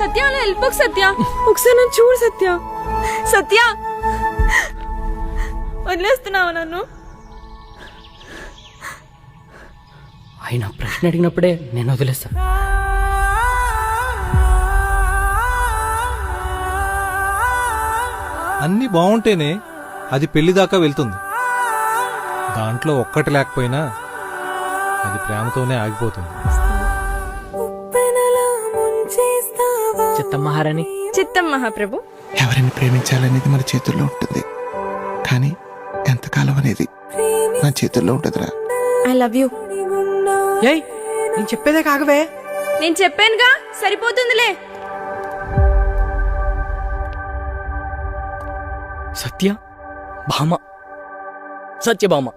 సత్య అలా వెళ్ళిపోకు సత్య. ఒకసారి నన్ను చూడు సత్య. సత్య వదిలేస్తున్నావా నన్ను? ఆయన ప్రశ్న అడిగినప్పుడే నేను వదిలేస్తా. అన్నీ బాగుంటేనే అది పెళ్లి దాకా వెళ్తుంది. దాంట్లో ఒక్కటి లేకపోయినా అది ప్రేమతోనే ఆగిపోతుంది. చిత్తం మహారాణి. చిత్తం మహాప్రభు. ఎవరిని ప్రేమించాలనేది మన చేతుల్లో ఉంటుంది, కానీ ఎంతకాలం అనేది నా చేతుల్లో ఉంటుందిరా. I love you. ఏయ్ నేను చెప్పేదే కాకవే. నేను చెప్పానుగా, సరిపోతుందిలే. సత్య భామ, సత్యభామ.